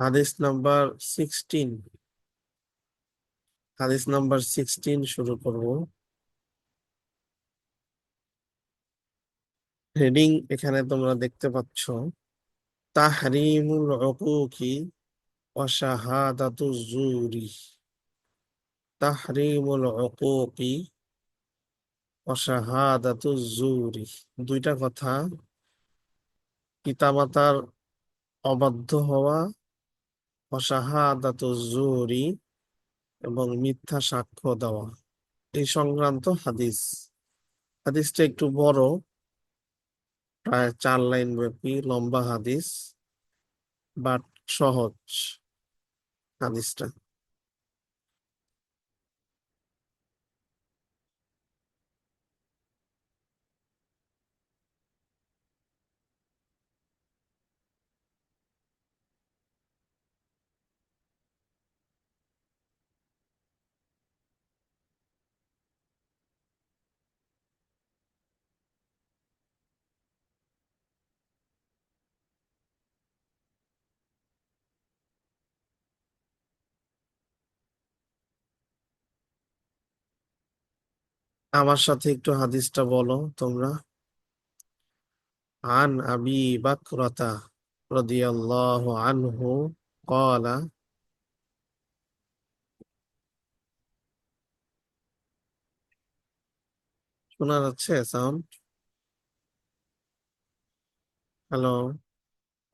হাদিস নাম্বার 16। হাদিস নাম্বার 16 শুরু করব। হেডিং এখানে তোমরা দেখতে পাচ্ছ, তাহরিমুল উকুকি ওয়া শাহাদাতুজ জুরি। তাহরিমুল উকুকি ওয়া শাহাদাতুজ জুরি, দুইটা কথা। পিতামাতার অবাধ্য হওয়া, ওয়া শাহাদাতুজ জুরি এবং মিথ্যা সাক্ষ্য দেওয়া, এই সংক্রান্ত হাদিস। হাদিসটা একটু বড়, প্রায় 4 লাইন ব্যাপী লম্বা হাদিস, বাট সহজ হাদিসটা। আমার সাথে একটু হাদিসটা বলো তোমরা। আন আবি বাকরাতা রাদিয়াল্লাহু আনহু ক্বালা। শোনা যাচ্ছে সাউন্ড? হ্যালো?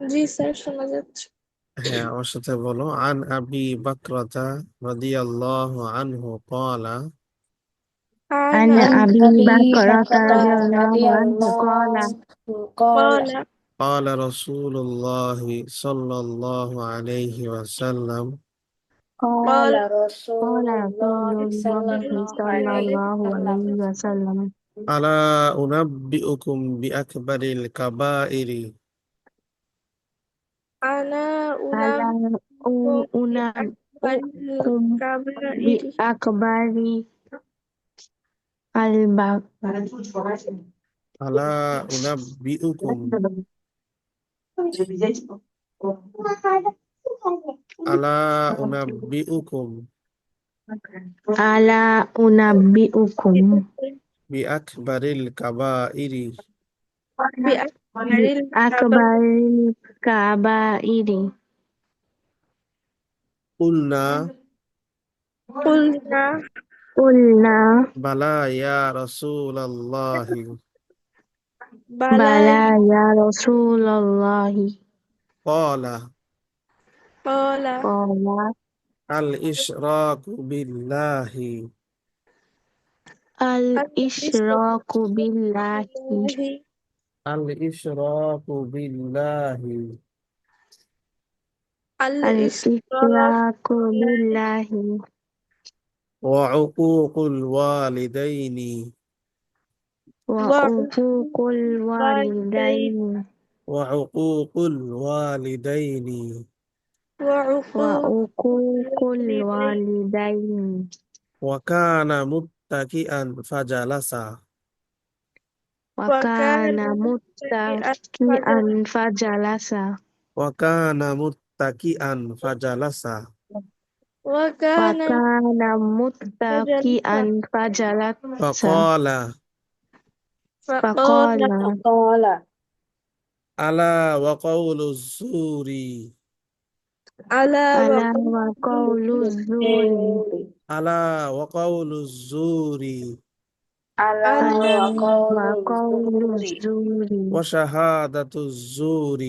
জি স্যার, শোনা যাচ্ছে। হ্যাঁ, আমার সাথে বলো। আন আবি বাকরাতা রাদিয়াল্লাহু আনহু ক্বালা। عن عن أبي أبي بكرة بكر رضي الله رضي عنه قال الله قال قال رسول الله صلى الله عليه وسلم. قال قال رسول رسول الله صلى الله الله صلى عليه الله وسلم. عليه وسلم ألا أنبئكم بأكبر الكبائر. أنا ألا أنبئكم بأكبر أنبئكم الكبائر. بأكبر الكبائر ألا أنبئكم ألا أنبئكم ألا أنبئكم بأكبر الكبائر. بأكبر بأكبر الكبائر. الكبائر قلنا قلنا قلنا بلى يا رسول الله. بلى. بلى يا رسول الله قال قال قال الإشراك بالله. الإشراك الإشراك بالله بالله. الإشراك بالله الإشراك الإشراك بالله وعقوق الوالدين. وعقوق والدين الوالدين وعقوق الوالدين وعقوق وعقوق الوالدين. الوالدين وكان متكئا فجلس. وكان وكان متكئا فجلس. متكئا فجلس وكان متكئا فجلس. وكان وكان فجلس. متكئا فجلس فقال فقال فقال ألا وقول الزور. على ألا وقول وقول الزور الزور. ألا وقول الزور على ألا وقول وقول الزور الزور وشهادة الزور.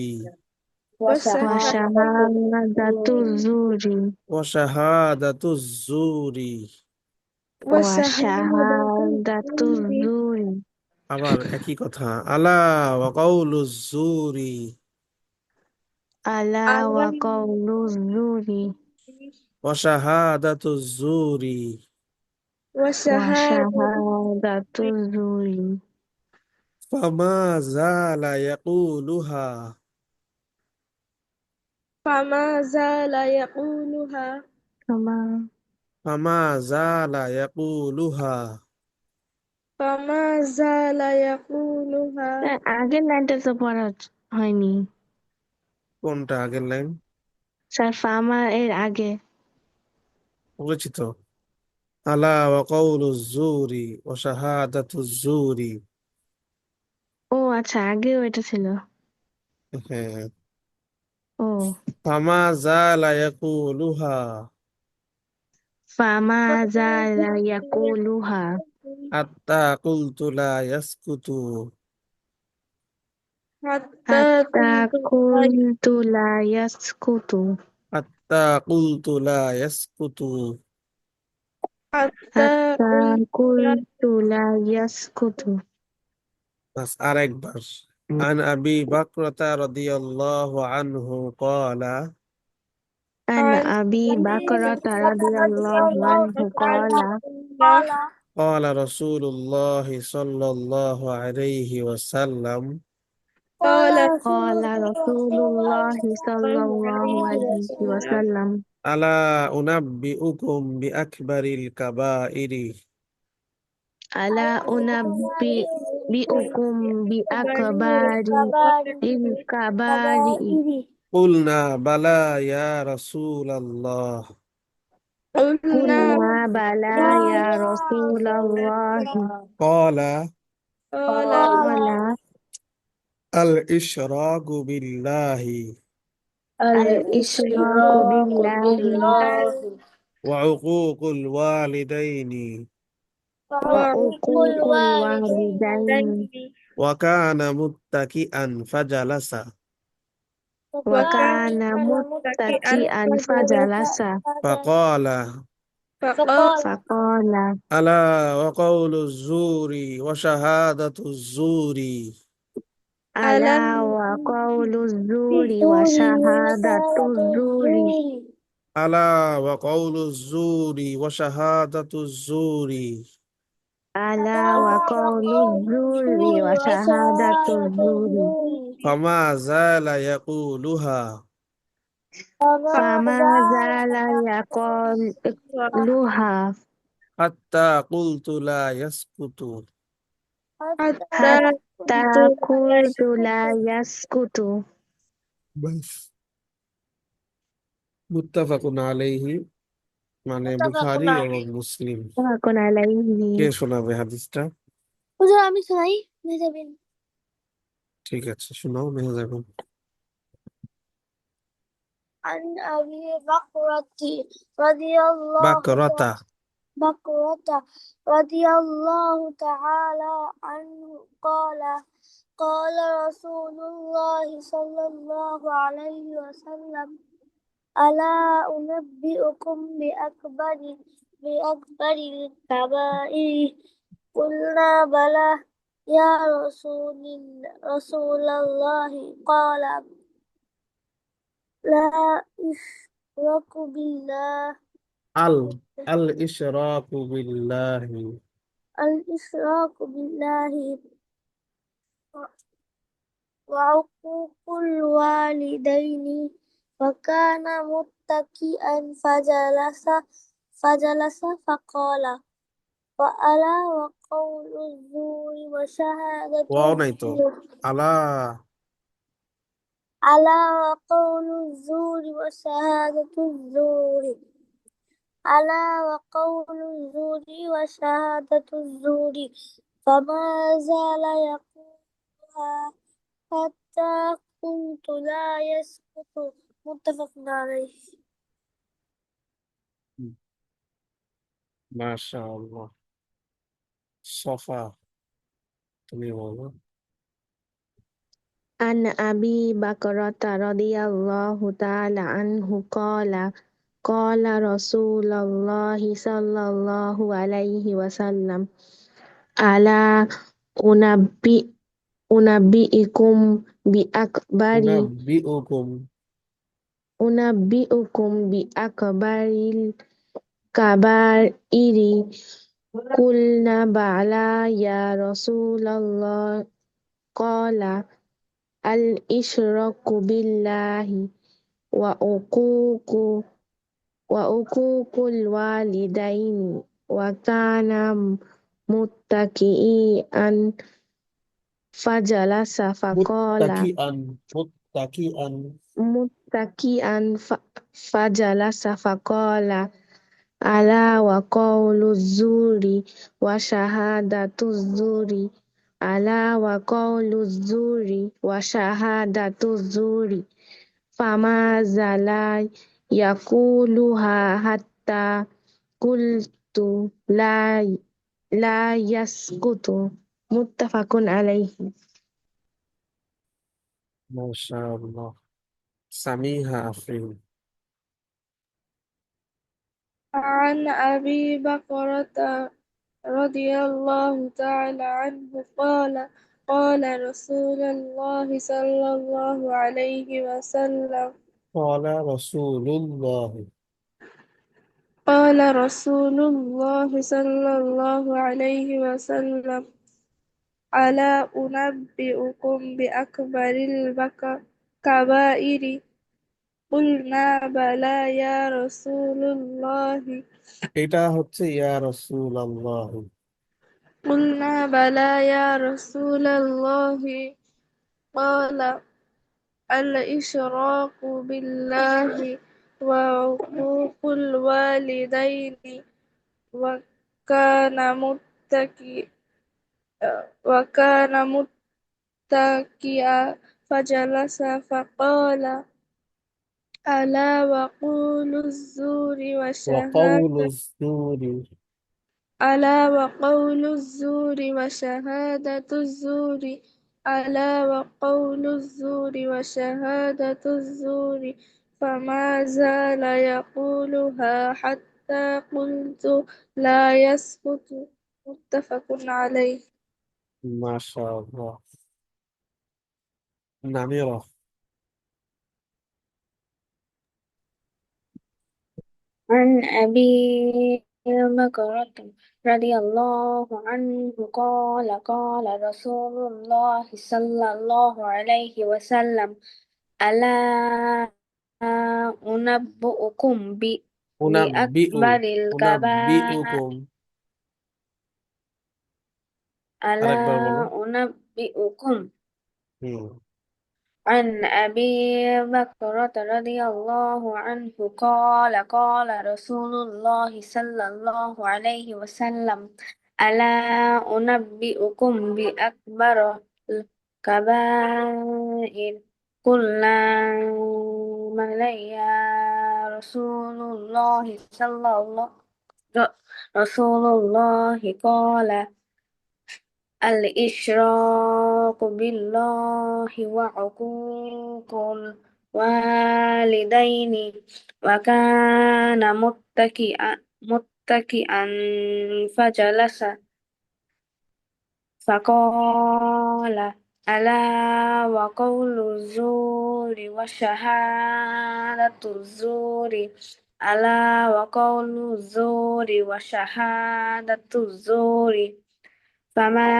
وشهادة وشهادة الزور الزور وشهادة الزور وشهادة وشهادة الزور الزور আবার একই কথা। আলা ওয়াকাউলু জুরি ألا على وقول الزور ওয়া শাহাদাতু জুরি وشهادة وشهادة الزور. الزور ফামা জালা ইয়াকুলুহা فما زال يقولها. كما ফামা জালা ইয়াকুলুহা فما زال يقولها. আগের লাইনটা তো পড়া হয়নি। কোনটা আগের লাইন? স্যার ফামা এর আগে। বলেছি তো। আলা ওয়া কাউলু জুরি ওয়া শাহাদাতু জুরি। ও আচ্ছা, আগেও এটা ছিল। হ্যাঁ। ও ফামা জালা ইয়াকুলুহা ফামা জালা ইয়াকুলুহা হাত্তা কুলতু লা ইয়াসকুতু। حتى হাত্তা كنت কুলতু লা ইয়াসকুতু হাত্তা কুলতু লা ইয়াসকুতু। حتى হাত্তা كنت কুলতু লা ইয়াসকুতু। বাস আরেকবার। عن أبي بكرة رضي الله عنه قال আন عن আবি أبي বাকরাতা بكر رضي রাদিয়াল্লাহু الله আনহু عنه ক্বালা قال قال رسول الله صلى الله عليه وسلم قال قال رسول رسول الله صلى الله الله عليه عليه وسلم وسلم ألا أنبئكم بأكبر الكبائر ألا أنبئكم بأكبر الكبائر قلنا بلى يا رسول الله قلنا قلنا بلى يا رسول الله قال قال قال الإشراك بالله الإشراك بالله وعقوق الوالدين وعقوق الوالدين الوالدين وكان متكئا فجلس وكان وكان متكئا متكئا فجلس فجلس فقال فقال فقال ألا وقول الزور وشهادة الزور ألا ألا وقول الزور وشهادة الزور ألا وقول الزور وشهادة الزور ألا وقول الزور وشهادة الزور فما زال يقولها فما زال يقولها حتى قلت لا يسكت. حتى حتى كنت قلت لا يسكت. بس متفق عليه মানে বুখারী এবং মুসলিম। متفق عليه. কে শোনাবে হাদিসটা? হুজুর আমি শোনাই মেহজাবিন ঠিক আছে, শোনাও মেহজাবিন। عن أبي بكرة رضي الله বাকরাতা بكرة رضي الله تعالى عنه قال قال رسول الله صلى الله عليه وسلم ألا أنبئكم بأكبر الكبائر قلنا بلى يا رسول الله قال لا إشرك بالله আল আল ইশরাকু বিল্লাহি الإشراك بالله وعقوق الوالدين وكان متكئا فجلس فقال وألا وقول الزور وشهادة ওয়াও নাই তো। الزور আলা ألا وقول الزور وشهادة الزور ألا وقول الزور وشهادة الزور فما زال يقولها حتى كنت لا يسكت متفق عليه মাশাআল্লাহ। সফা, তুমি বলো। عن أبي بكرة رضي الله تعالى عنه قال قال رسول الله صلى الله عليه وسلم ألا أنبئ أنبئكم بأكبر উনাব্বিউকুম أنبئكم بأكبر الكبائر قلنا بلى يا رسول الله قال الإشراك بالله وعقوق الوالدين وكان متكئا فجلس فقال মুত্তাকিআন মুত্তাকিআন متكئا فجلس فقال ألا وقول الزور وشهادة الزور ألا وقول الزور وشهادة الزور فما زال يقولها حتى قلت لا يسقط متفق عليه. ما شاء الله. سميها أفرين. عن أبي بكرة رضي الله تعالى عنه قال قال رسول الله صلى الله عليه وسلم قال رسول الله. قال رسول الله صلى الله عليه وسلم ألا أنبئكم بأكبر الكبائر قلنا بلى يا رسول الله এটা হচ্ছে ইয়া রাসূলুল্লাহ। قلنا بلى يا رسول الله قال الإشراك بالله وعقوق الوالدين وكان متكئا وكان متكئا فجلس فقال ألا وقول الزور وقول وشهادة الزور. ألا وقول الزور وشهادة الزور ألا وقول الزور وشهادة الزور فما زال يقولها حتى قلت لا يسقط متفق عليه. ما شاء الله. نميرة. عن أبي بكرة رضي الله عنه قال قال رسول الله صلى الله عليه وسلم ألا أنبئكم بأكبر الكبائر أنبئكم. ألا আরেকবার বলো। أنبئكم হুম। عن أبي بكرة رضي الله عنه قال قال رسول الله صلى الله عليه وسلم ألا أنبئكم بأكبر الكبائر قلنا بلى يا رسول الله صلى الله رسول الله قال الإشراك بالله وعقوق الوالدين وكان متكئا فجلس فقال ألا وقول الزور وشهادة الزور ألا وقول الزور وشهادة الزور فما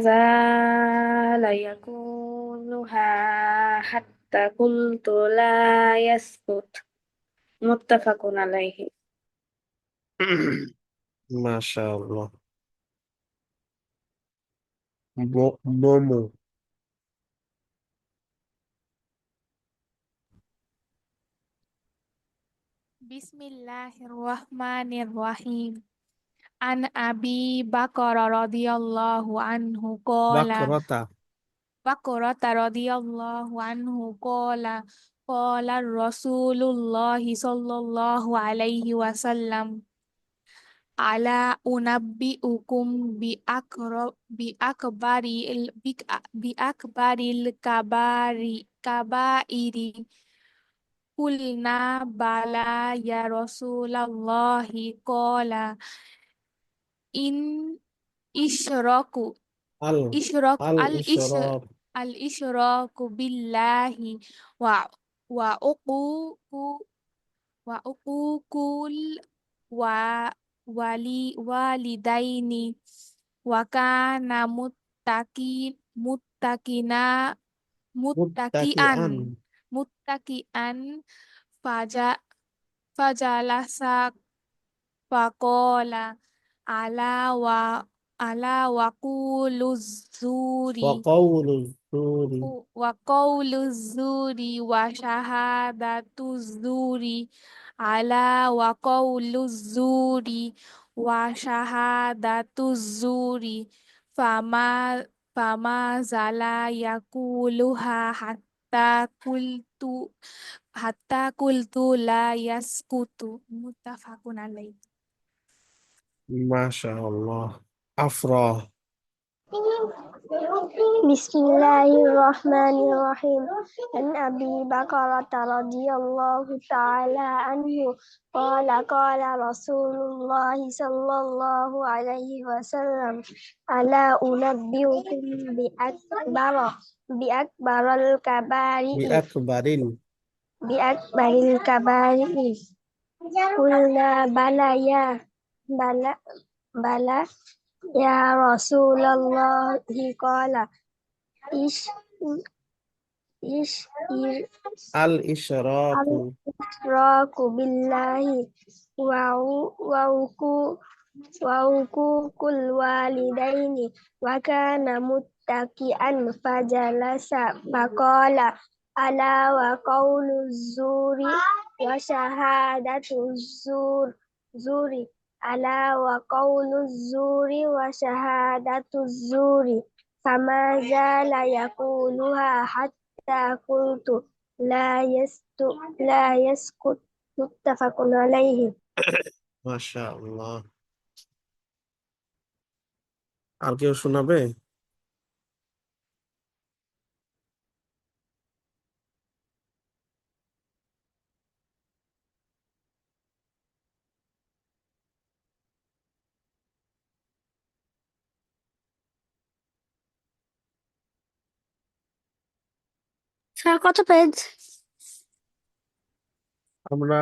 زال يقولها حتى قلت لا يسكت متفق عليه. ما شاء الله. مومو. Bismillahirrahmanirrahim. An Abi Bakar radhiyallahu anhu qala بكرة. Bakrata radhiyallahu anhu qala Rasulullah sallallahu alaihi wasallam ala unabbiukum bi akbaril kabairi Kulna bala ya Rasulallahi qala in isyraku ال isyrak al isy الإشراق. al isyraku billahi wa wa uququl wa walidaini wa kana muttakina muttakian متكئا. muttakian faja fajalasa faqala ala আলা ওয়াকুলু জুরি وقول الزور ওয়াকাউলু জুরি ওয়া শাহাদাতু জুরি আলা ওয়াকাউলু জুরি ওয়া শাহাদাতু জুরি ফামা ফামা জালা ইয়াকুলুহা হাত্তা কুলতু লা ইয়াসকুতু মুত্তাফাকুন আলাইহি ما شاء الله أفرح بسم الله الرحمن الرحيم عن أبي بكرة رضي الله تعالى عنه قال قال رسول الله صلى الله عليه وسلم ألا أنبئكم بأكبر الكبائر بأكبر الكبائر قلنا بلى بلى يا رسول الله قال إيش إيش الإشراك الإشراك بالله وعقوق الوالدين وكان متكئا فجلس فقال ألا وقول الزور وشهادة الزور ألا وقول الزور وشهادة الزور فما زال يقولها حتى قلت لا يسكت متفق عليه ما شاء الله আর কেউ শোনাবে স্যার কত পেজ আমরা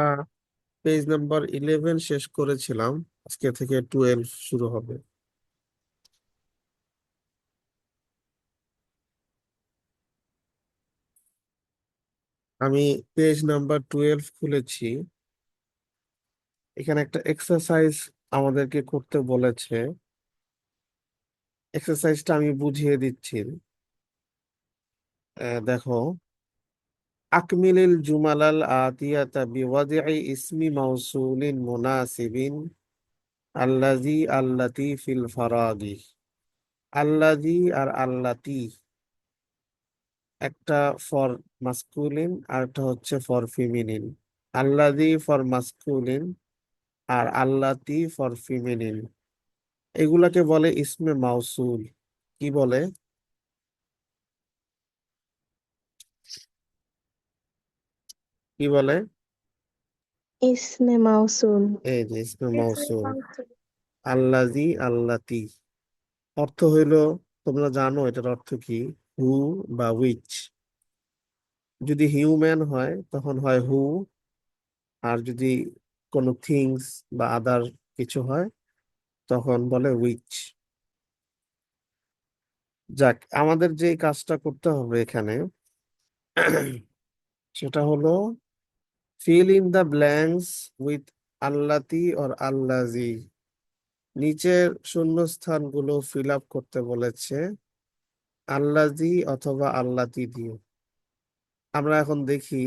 পেজ নাম্বার 11 শেষ করেছিলাম আজকে থেকে 12 শুরু হবে আমি পেজ নাম্বার 12 খুলেছি এখানে একটা এক্সারসাইজ আমাদেরকে করতে বলেছে এক্সারসাইজটা আমি বুঝিয়ে দিচ্ছি দেখো আকমিলিল জুমালাল আতিয়াতা বিওয়াদি'i ইসমি মাউসুলিন মুনাসিবিন আল্লাযী আল্লাতী ফিল ফারাগি আল্লাযী আর আল্লাতী একটা ফর মাসকুলিন আর একটা হচ্ছে ফর ফিমিনিন আল্লাযী ফর মাসকুলিন আর আল্লাতী ফর ফিমিনিন এগুলাকে বলে ইসমে মাউসুল কি বলে কি বলে ইসমে মাউসুল এই যে ইসমে মাউসুল আল্লাযী আল্লাতী অর্থ হইল তোমরা জানো এটার অর্থ কি হু বা উইচ যদি হিউম্যান হয় তখন হয় হু আর যদি কোনো থিংস বা আদার কিছু হয় তখন বলে উইচ যাক আমাদের যে কাজটা করতে হবে এখানে সেটা হলো fill in the blanks with আল্লাতি অর আল্লাজি নিচের শূন্যস্থানগুলো ফিল আপ করতে বলেছে আল্লাজি অথবা আল্লাতি দিয়ে আমরা এখন দেখি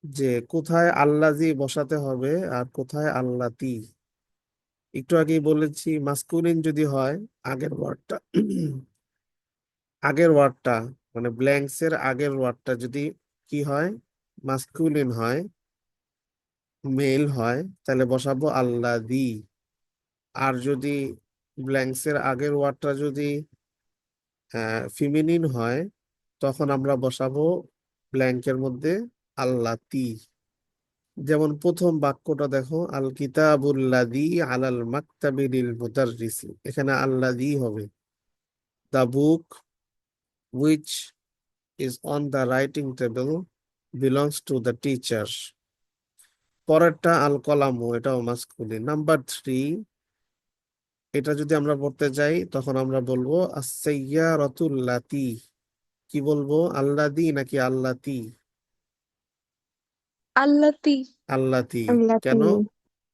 যে কোথায় আল্লাজি বসাতে হবে আর কোথায় আল্লাতি একটু আগেই বলেছি মাস্কুলিন যদি হয় আগের ওয়ার্ডটা মানে ব্ল্যাঙ্কস এর আগের ওয়ার্ডটা যদি কি হয় মাস্কুলিন হয় মেল হয় তাহলে বসাবো আল্লাদি আর যদি ব্ল্যাঙ্কস এর আগের ওয়ার্ডটা যদি ফিমিনিন হয় তখন আমরা বসাবো ব্ল্যাঙ্কের মধ্যে আল্লাতি যেমন প্রথম বাক্যটা দেখো আল কিতাবুল্লাযী আলাল মাকতাবি লিল মুদাররিসি এখানে আল্লাযী হবে the book which is on the writing table belongs to the teacher পরেরটা আল কলামু এটাও মাসকুলিন নাম্বার 3 এটা যদি আমরা পড়তে যাই তখন আমরা বলবো as-সাইয়ারাতুল লাতি কি বলবো আল্লাদি নাকি আল্লাতি আল্লাতি আল্লাতি আল্লাতি কেন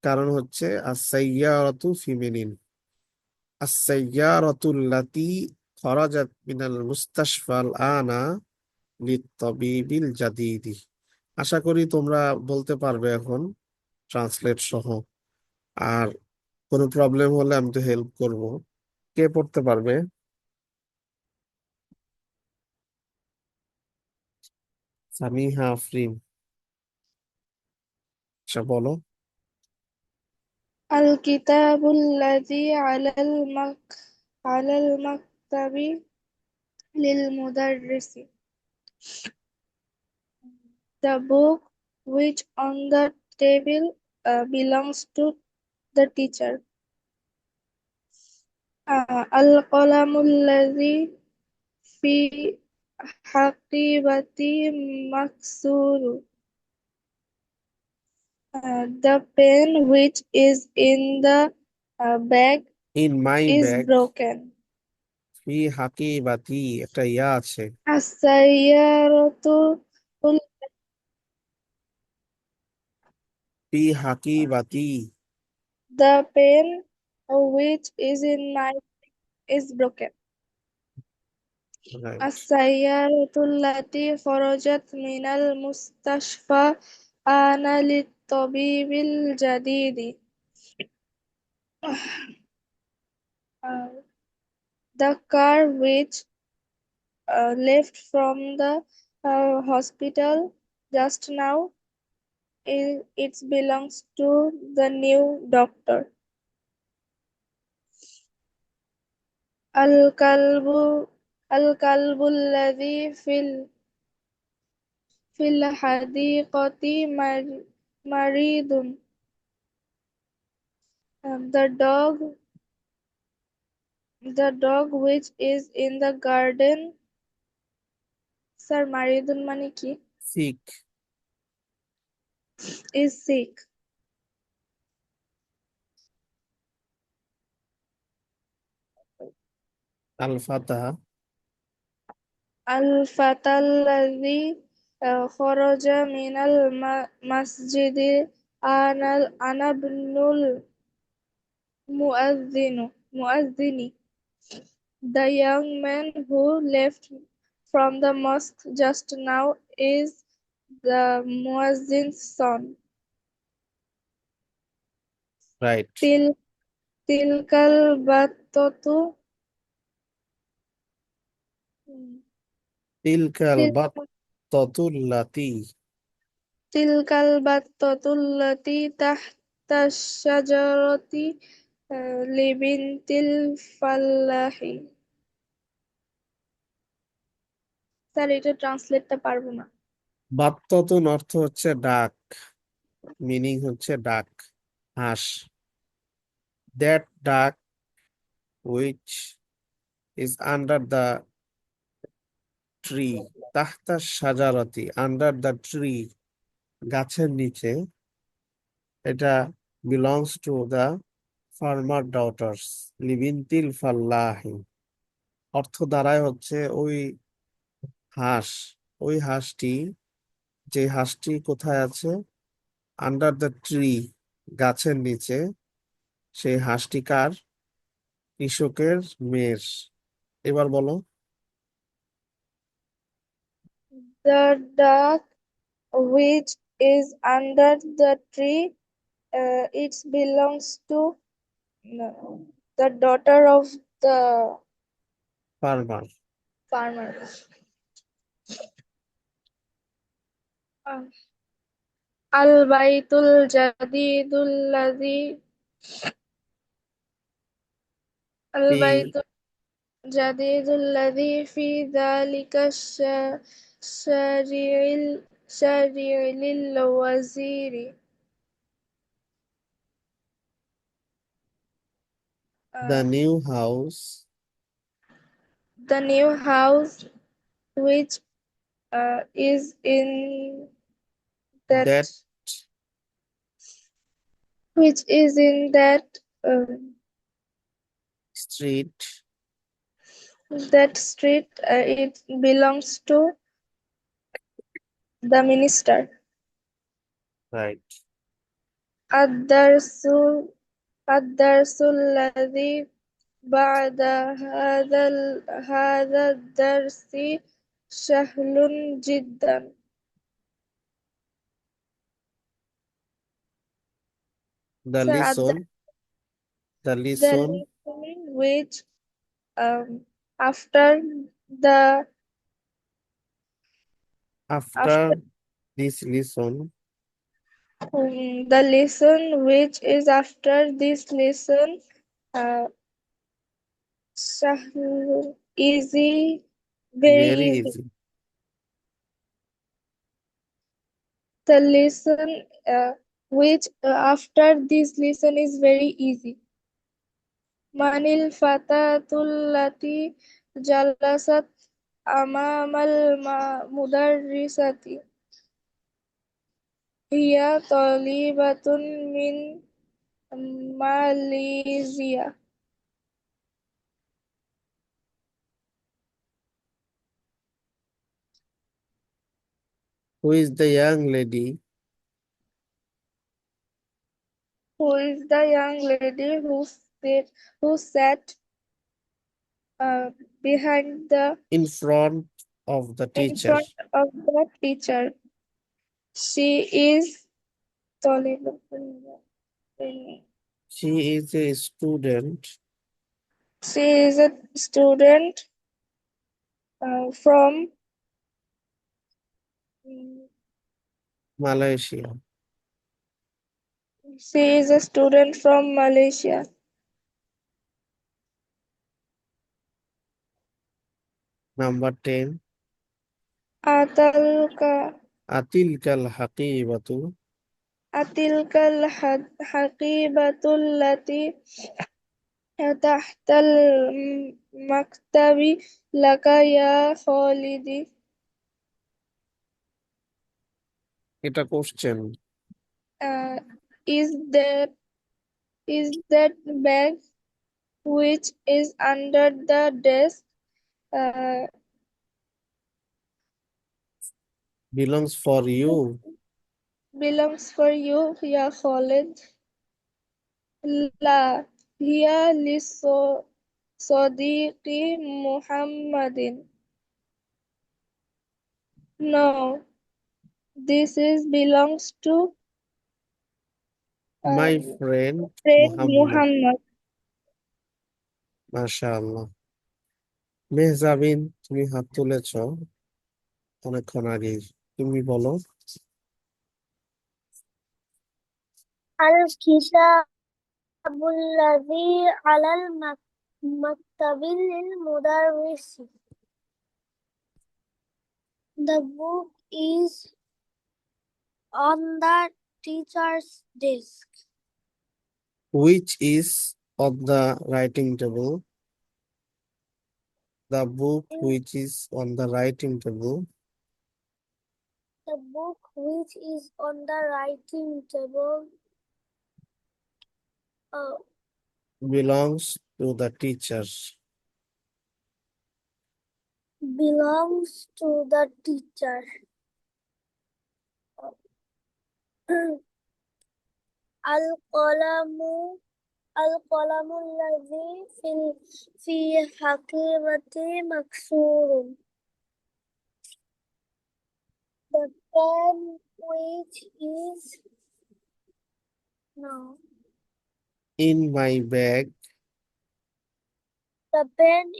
কারণ হচ্ছে as-সাইয়ারাতু ফিমিনিন আস-সাইয়ারাতুল্লাতী খরাজাত মিনাল মুস্তাশফাল আনা লিত-তাবিবিল জাদিদি। আশা করি তোমরা বলতে পারবে এখন ট্রান্সলেট সহ। আর কোনো প্রবলেম হলে আমি তো হেল্প করব। কে পড়তে পারবে? সামিহা আফরিন, আচ্ছা বলো। الكتاب الذي على المكتب للمدرس. The book which on the table belongs to the teacher. القلم الذي في حقيبتي مكسور. The pen which is in the bag in my is bag, broken. ফি হাকিবাতি, একটা ইয়া আছে। السيارة ফি হাকিবাতি, The pen which is in my is broken. Right. السيارة التي خرجت من المستشفى آن للطبيب الجديد. The car which left from the hospital just now, it belongs to the new doctor. الكلب الكلب الذي في الحديقة مريض. The dog which is in the garden. Sir, মারিদুন মানে কি? Sick, Is sick. আল ফাতাহা, الفتى الذي خرج من المسجد أنا ابن المؤذن. The young man who left from the mosque just now is the muezzin's son. Right. تلك البتة তিলকাল বাত্তাতুল্লাতি, تلك البتة التي تحت الشجرة لبنت الفلاح. Sir এটা ট্রান্সলেটটা পারবো না। বাত্তাতুন অর্থ হচ্ছে ডাক, মিনিং হচ্ছে ডাক, হাঁস। দ্যাট ডাক which is under the tree, তাহতা শাজারাতি, আন্ডার দ্য ট্রি, গাছের নিচে, এটা belongs to the farmer daughter's লিবিনতিল ফাল্লাহি। অর্থ দ্বারাই হচ্ছে ওই হাঁস, ওই হাঁসটি, যে হাঁসটি কোথায় আছে? আন্ডার দ্য ট্রি, গাছের নিচে। সেই হাঁসটি কার? কৃষকের মেয়ের। এবার বলো। The duck which is under the tree, it belongs to no, the daughter of the farmer. farmer. البيت الجديد الذي البيت الجديد الذي في ذلك الشارع للوزير. The new house The new house which is in that that street, that street, it belongs to the minister. right. الدرس الذي بعد هذا الدرس سهل جدا. the Sir, lesson the the lesson lesson which after the after after this lesson the lesson which is after this lesson uh, sahl, easy, very very easy. easy. The lesson which after this lesson is very easy. Manil fatatul lati jalasat amamal mudarrisati. Hiya talibatun min Malaysia. Who is the young lady Who is the young lady who sat behind the in front of the in teacher? front of the teacher? She is Talibatun. She is a student She is a student from Malaysia. she is a student from Malaysia. Number 10. Atilka Atilkal haqibatu atilkal haqibatul lati تحت المكتب لك يا خالدي. এটা question. Uh, is that bag which is under the desk uh, Belongs for you. belongs for you, Ya Khalid? La, hiya li Sadiqi Muhammadin. No, this is belongs to My uh, friend friend Muhammad. Muhammad. মাশাআল্লাহ। মেহজাবিন, তুমি হাত তুলেছ অনেকক্ষণ আগেই। তুমি বলো। الكتاب الذي على المكتب للمدرس. The book is on the teacher's desk. Which is on the writing table? The book which is on the writing table The book which is on the writing table belongs to the teacher. belongs to the teacher. القلم الذي في حقيبتي مكسور. The pen which is In my bag the pen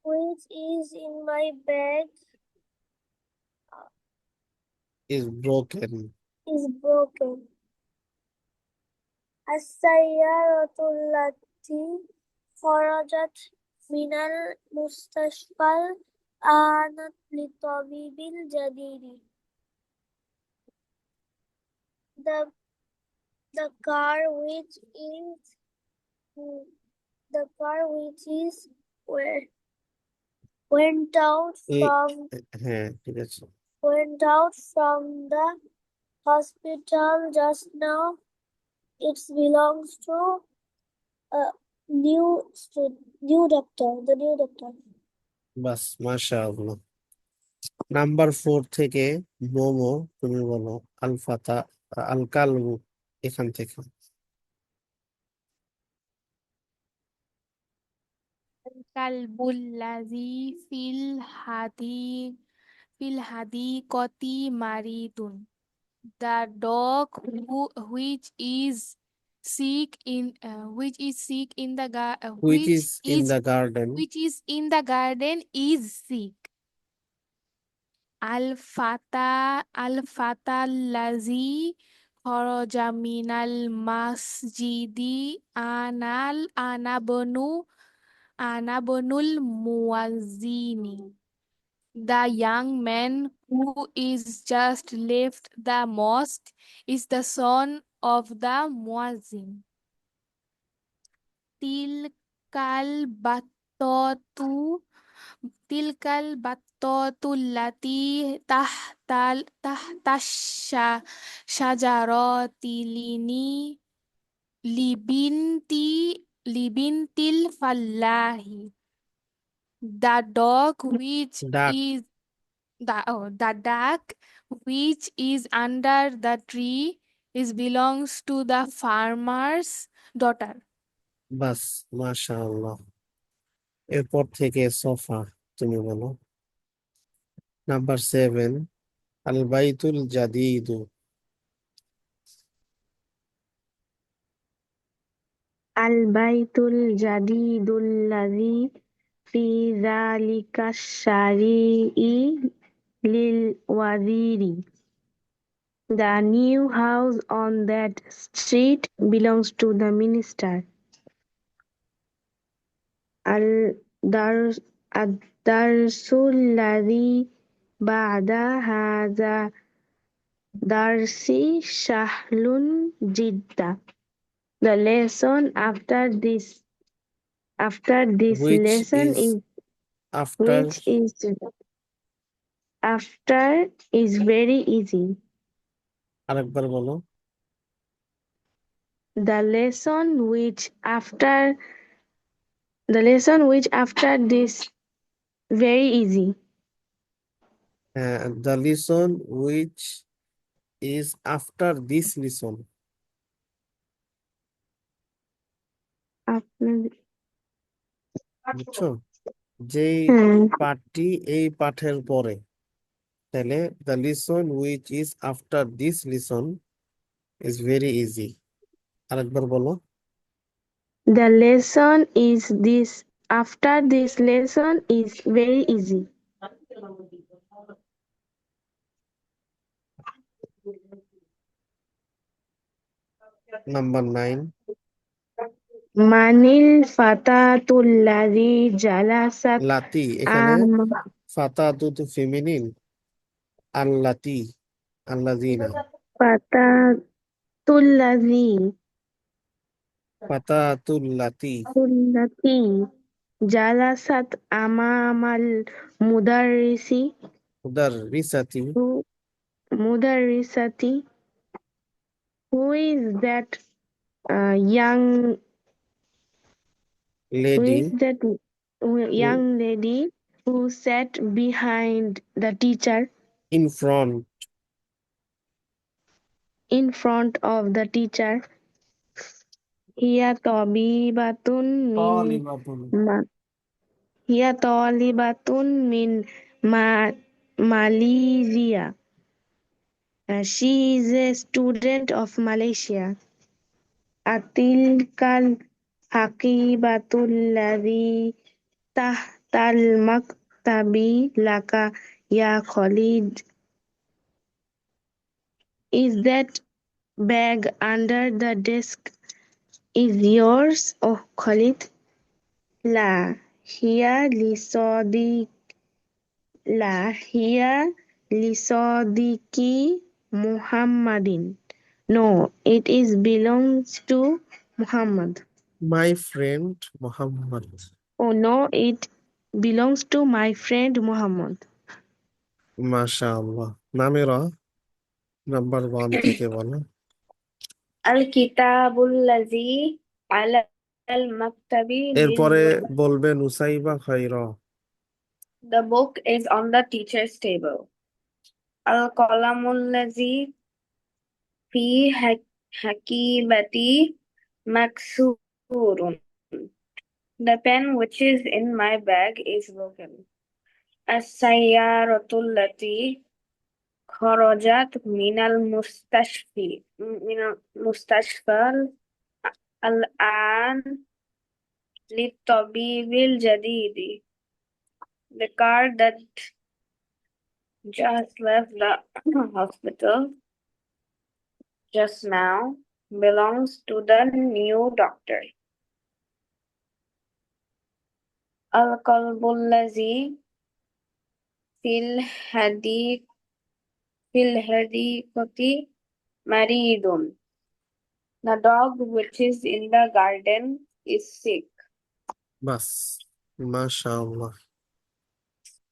which is in my bag is broken. is broken. السيارة التي خرجت من المستشفى آنت للطبيب الجديد. The car which is went out হ্যাঁ, ঠিক আছে। from the hospital just now. It belongs to a new doctor. The new doctor. বাস, মাশাআল্লাহ। Number 4 থেকে মোমো, তুমি বলো। আলফাতা আল কালবু, এখান থেকে। কালবুল লাযী feel হাদিকতি মারিদুন। The dog which is sick in the which is in the garden. which is in the garden is sick. Al fatallazi kharaja minal masjidi anabnul muwazzini. The young man who is just left the mosque is the son of the muazzin. Tilkal battatu tilkal battatullati tahtasha shajarotilini libintil fallahi. The dog which Duck. is the duck which is under the tree is belongs to the farmer's daughter. বাস, মাশাআল্লাহ। এরপর থেকে sofa, তুমি বলো। Number 7, আল বাইতুল জাদিদু। আল বাইতুল জাদিদুল্লাযী ফি যালিকাশ শারিই লিল Waziri. The new house on that street belongs to the minister. Ad-darsul ladhi ba'da hadha darsi shahlun jidda. The lesson after this which lesson is is after which is after is very easy. আরেকবার বলো। The lesson which after this very easy. The lesson which is after this lesson. আপনার- বুঝছো? যেই হুম, পাঠটি এই পাঠের পরে, তাহলে the lesson which is after this lesson is very easy. আরেকবার বলো। The lesson is this after this lesson is very easy. Number 9, মানিল ফাতাতুল্লাযী জালাসাত লাতি। এখানে আম ফাতাতু তো ফেমিনিন, আল্লাতি, আল্লাযিনা। ফাতাতুল্লাযী ফাতাতুল্লাতি তুল্লাতী জালাসাত আমামাল মুদাররিসি মুদাররিসাতি। মুদাররিসাতি. Who is that young lady young lady who sat behind the teacher in front in front of the teacher? Hiya tabibatun min ma- hiya talibatun min Malaysia. She is a student of Malaysia. Atilkal haqibatul ladhi tahtal maktabi laka ya Khalid. Is that bag under the desk is yours, oh Khalid? La hiya lisodiki Muhammadin. No, it is belongs to Muhammad. my friend Muhammad. Oh no, it belongs to my friend Muhammad. মাশাআল্লাহ। নামেরা, number 1 থেকে বলো। الكتاب على المكتب এরপরে বলবে Nusaiba খাইরা। The book is on the teacher's table. القلم الذي في حكيبتي مكسور. The pen which is in my bag is broken. السيارة التي خرجت من المستشفى الآن للطبيب الجديد. The car that just left the hospital just now belongs to the new doctor. الكلب الذي في الحديقة مريض. The dog which is in the garden is sick. বাস, মাশাআল্লাহ।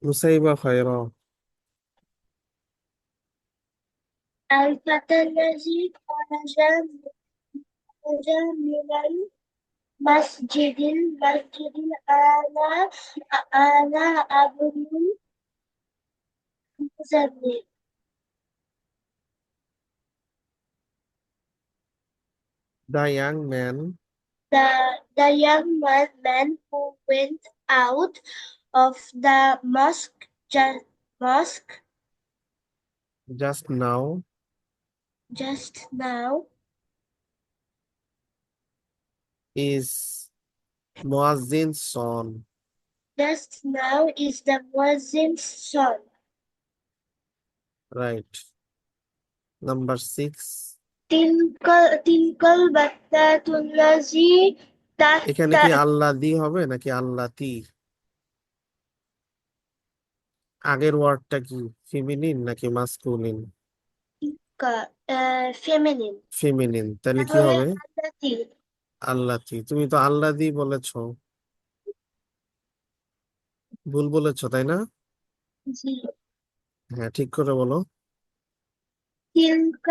Nusaiba খায়রা। الفتى الذي خرج من المسجد أنا ابن المزمل. The young man The young man who went out of the mosque just now is Muazzin's son. is the Muazzin's son. Right. Number 6. تلك البتة الذي এখানে কি আল্লাদি হবে নাকি আল্লাতি? আগের ওয়ার্ডটা কি feminine নাকি মাস্কুলিন? feminine. ফিমিনিন। তাহলে কি হবে? আল্লাতি। তুমি তো আল্লাদি বলেছো, ভুল বলেছো তাই না? হ্যাঁ, ঠিক করে বলো। تلك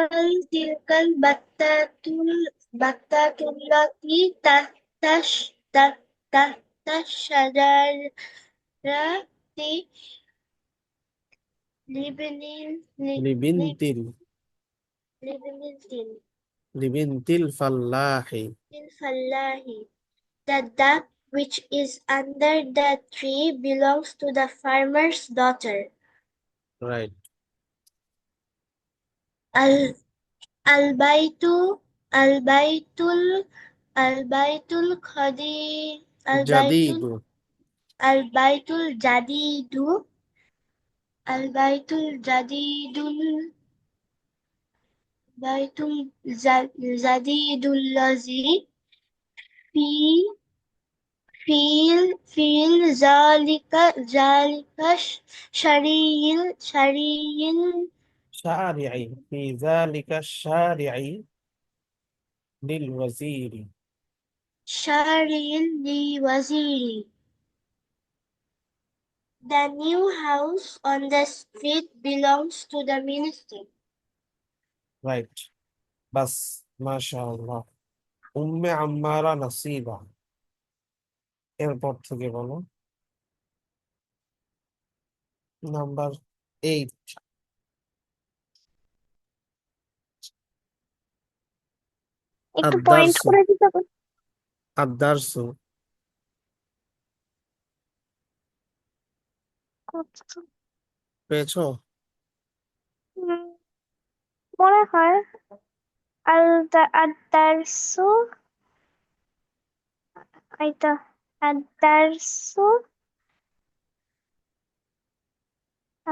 البتة التي تحت الشجرة লিবিনতিল ফাল্লাহি। The duck which is under the tree belongs to the farmer's daughter. Right. البيت জাদিদু। الجديد الذي في ذلك শারি'i في ذلك الشارع للوزير. للوزير. The new house on the street belongs to the minister. Right. বাস, মাশাআল্লাহ। উম্মে আম্মারা নাসিবা। এরপর থেকে বলো নাম্বার 8। একটু পয়েন্ট আদ-দারসু। করে দিতে হবে। আদ-দারসু পেয়েছো? উম, মনে হয় আদ-দারসু, এটা আদ-দারসু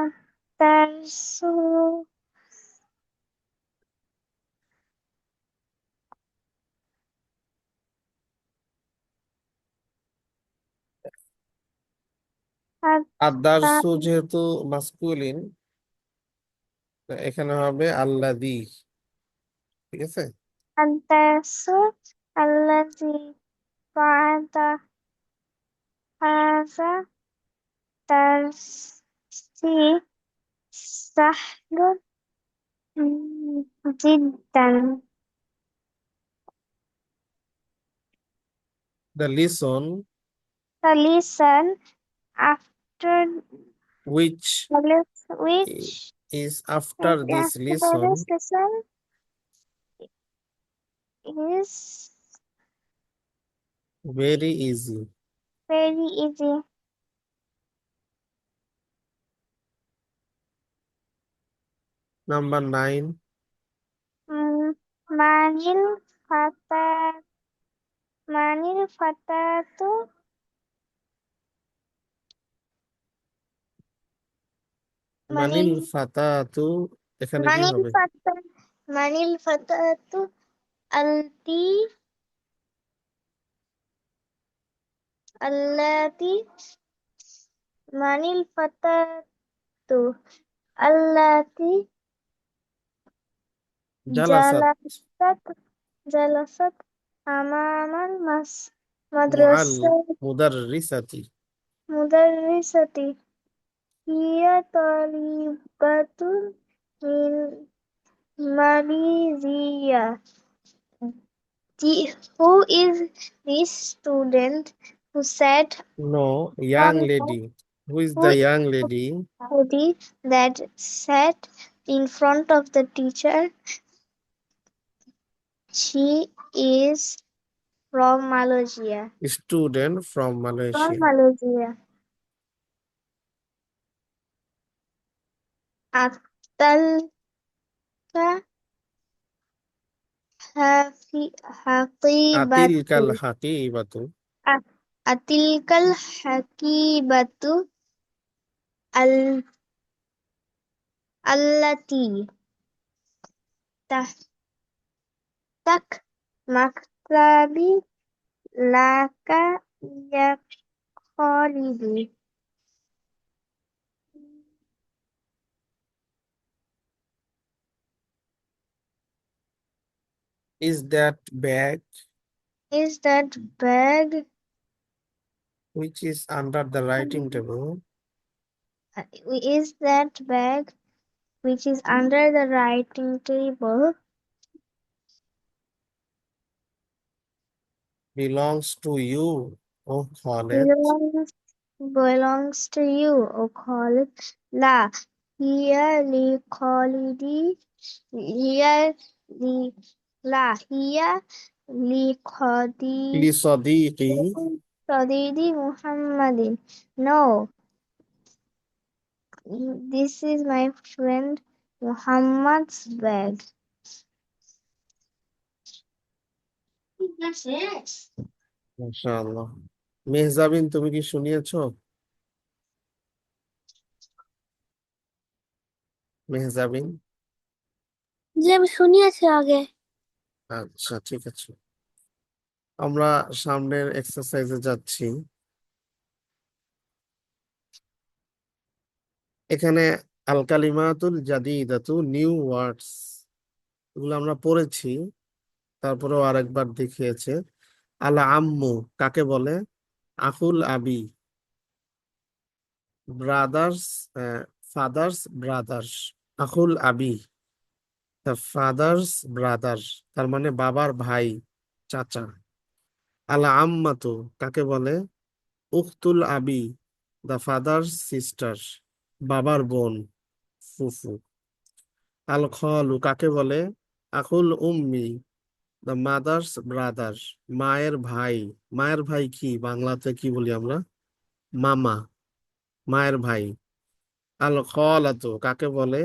আদ-দারসু আদ-দারসু যেহেতু মাসকুলিন, এখানে হবে আল্লাদি। ঠিক আছে? আদ-দারসু আল্লাযী বা'দা হাযা দারসি সাহলুন জিদ্দান। The lesson The lesson after which which is after this after lesson this lesson is very easy. Very easy. Number 9. Manil fata Manil fatatu মানিল Manil ফাতাতু, এখানে কি Manil হবে? fata Manil fatatu alti allati Manil fatatu allati জালাসাত jalasat jalasat amamal মুআল madrasah মুদাররিসাতি। mudarrisati hiya talibatun min Malaysia. Who is this student who sat no, young on the lady. Who is who the is young the lady? lady that sat in front of the teacher? She is from Malaysia. Student from From মালয়েশিয়া। Malaysia. Atalka আতিলকাল haqibatu. হাকিবাতু Atilkal haqibatu al allati tahtak maktabi laka ya khalidi. Is that bag Is that bag which is under the writing table? is that bag which is under the writing table বিলংস টু ইউ ও Khaled. belongs to you, O Khalid? La hiya li Khalidi hiya li la hiya li Khadi লি সদিকি Sadidi Muhammadin. No, this is my friend Muhammad's bag. মাশাআল্লাহ। মেহজাবিন, তুমি কি শুনিয়েছো? মেহজাবিন, যে আমি শুনিয়েছি আগে। আচ্ছা ঠিক আছে। আমরা সামনের এক্সারসাইজে যাচ্ছি। এখানে আল কালিমাতুল জাদিদাতু, নিউ ওয়ার্ডস, এগুলো আমরা পড়েছি, তারপরেও আরেকবার দেখিয়েছে। আল আম্মু কাকে বলে? আকুল আবি, ব্রাদার্স, ফাদার্স ব্রাদার্স। আকুল আবি, দ্য ফাদার্স ব্রাদার, তার মানে বাবার ভাই, চাচা। আল আম্মাতু কাকে বলে? উখতুল আবি, দ্য ফাদার্স সিস্টার, বাবার বোন, ফুফু। আল খালু কাকে বলে? আকুল উম্মি, দ্য মাদার্স ব্রাদার, মায়ের ভাই। মায়ের ভাই কি বাংলাতে কি বলি আমরা? মামা, মায়ের ভাই। আল খালাতু কাকে বলে?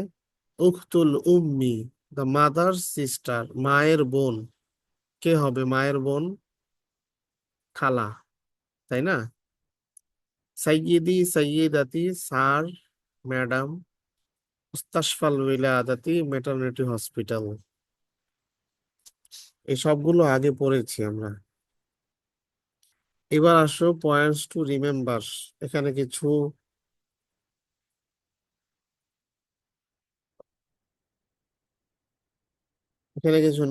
উখতুল উম্মি, দ্য মাদার্স সিস্টার, মায়ের বোন। কে হবে মায়ের বোন? খালা, তাই না? সাইয়্যিদি সাইয়্যিদাতি, স্যার, ম্যাডাম। মুস্তাশফাল উইলাদাতি, ম্যাটারনিটি হসপিটাল। এই সবগুলো আগে পড়েছি আমরা। এবার আসো পয়েন্টস টু রিমেম্বার। এখানে কিছু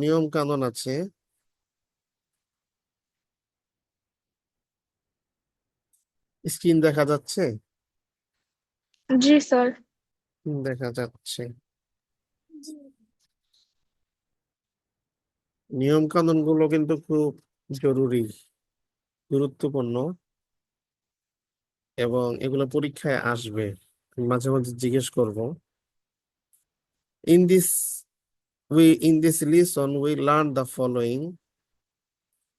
নিয়ম কানুন আছে। স্ক্রিন দেখা যাচ্ছে? জি স্যার। দেখা যাচ্ছে। নিয়ম কানুন গুলো কিন্তু খুব জরুরি, গুরুত্বপূর্ণ, এবং এগুলো পরীক্ষায় আসবে, মাঝে মাঝে জিজ্ঞেস করব। In this lesson we learn the following.